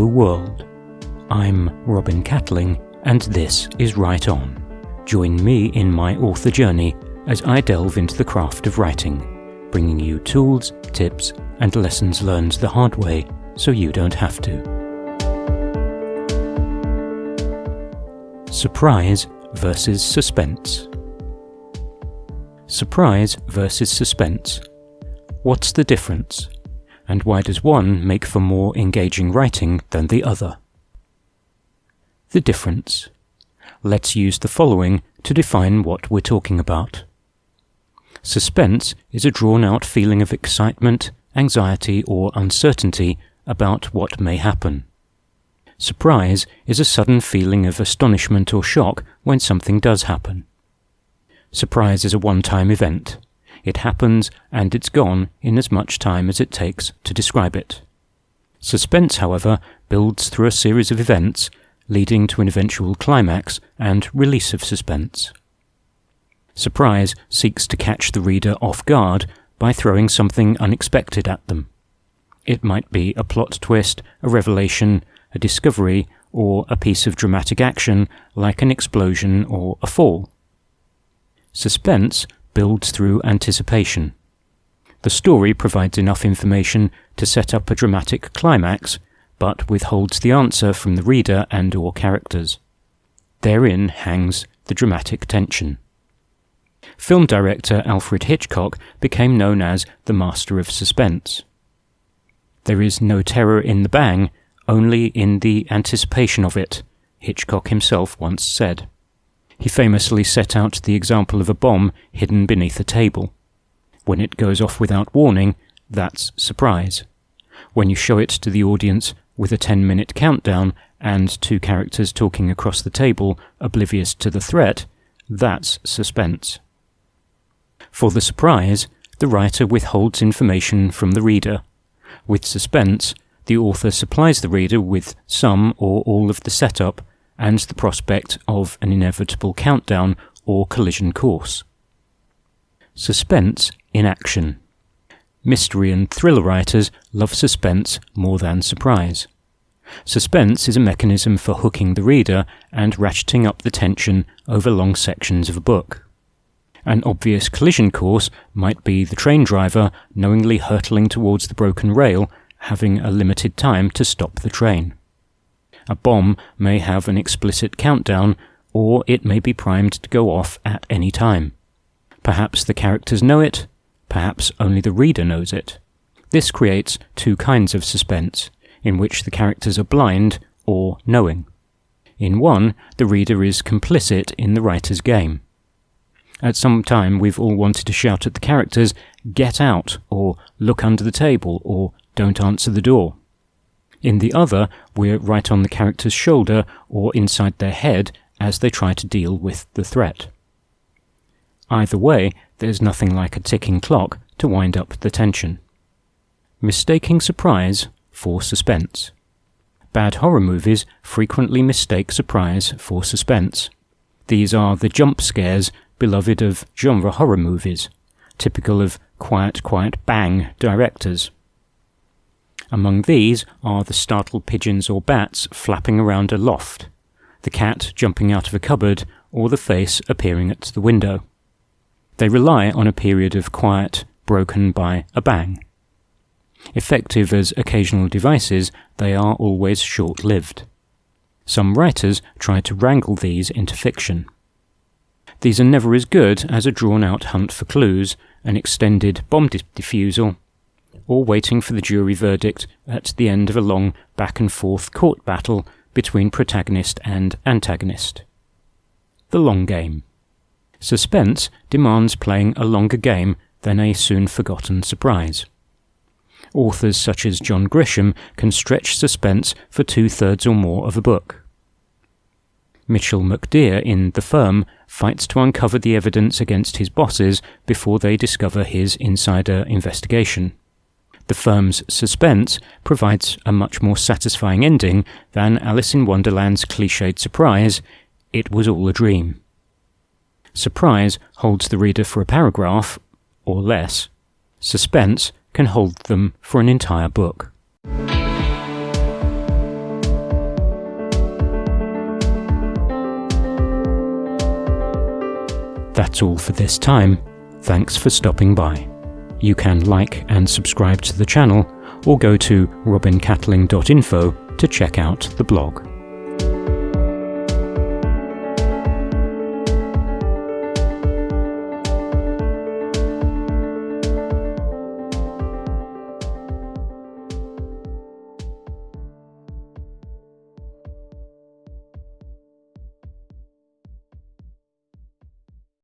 Hello World. I'm Robin Catling, and this is Write On. Join me in my author journey as I delve into the craft of writing, bringing you tools, tips, and lessons learned the hard way so you don't have to. Surprise versus suspense. Surprise versus suspense. What's the difference? And why does one make for more engaging writing than the other? The difference. Let's use the following to define what we're talking about. Suspense is a drawn-out feeling of excitement, anxiety, or uncertainty about what may happen. Surprise is a sudden feeling of astonishment or shock when something does happen. Surprise is a one-time event. It happens and it's gone in as much time as it takes to describe it. Suspense, however, builds through a series of events, leading to an eventual climax and release of suspense. Surprise seeks to catch the reader off guard by throwing something unexpected at them. It might be a plot twist, a revelation, a discovery, or a piece of dramatic action like an explosion or a fall. Suspense builds through anticipation. The story provides enough information to set up a dramatic climax, but withholds the answer from the reader and/or characters. Therein hangs the dramatic tension. Film director Alfred Hitchcock became known as the master of suspense. There is no terror in the bang, only in the anticipation of it, Hitchcock himself once said. He famously set out the example of a bomb hidden beneath a table. When it goes off without warning, that's surprise. When you show it to the audience with a 10-minute countdown and two characters talking across the table, oblivious to the threat, that's suspense. For the surprise, the writer withholds information from the reader. With suspense, the author supplies the reader with some or all of the setup and the prospect of an inevitable countdown or collision course. Suspense in action. Mystery and thriller writers love suspense more than surprise. Suspense is a mechanism for hooking the reader and ratcheting up the tension over long sections of a book. An obvious collision course might be the train driver knowingly hurtling towards the broken rail, having a limited time to stop the train. A bomb may have an explicit countdown, or it may be primed to go off at any time. Perhaps the characters know it, perhaps only the reader knows it. This creates two kinds of suspense, in which the characters are blind or knowing. In one, the reader is complicit in the writer's game. At some time we've all wanted to shout at the characters, "Get out," or "Look under the table," or "Don't answer the door." In the other, we're right on the character's shoulder or inside their head as they try to deal with the threat. Either way, there's nothing like a ticking clock to wind up the tension. Mistaking surprise for suspense. Bad horror movies frequently mistake surprise for suspense. These are the jump scares beloved of genre horror movies, typical of quiet, quiet, bang directors. Among these are the startled pigeons or bats flapping around a loft, the cat jumping out of a cupboard, or the face appearing at the window. They rely on a period of quiet, broken by a bang. Effective as occasional devices, they are always short-lived. Some writers try to wrangle these into fiction. These are never as good as a drawn-out hunt for clues, an extended bomb defusal, or waiting for the jury verdict at the end of a long back-and-forth court battle between protagonist and antagonist. The long game. Suspense demands playing a longer game than a soon-forgotten surprise. Authors such as John Grisham can stretch suspense for 2/3 or more of a book. Mitchell McDear in The Firm fights to uncover the evidence against his bosses before they discover his insider investigation. The Firm's suspense provides a much more satisfying ending than Alice in Wonderland's cliched surprise, "It was all a dream." Surprise holds the reader for a paragraph, or less. Suspense can hold them for an entire book. That's all for this time. Thanks for stopping by. You can like and subscribe to the channel, or go to robincatling.info to check out the blog.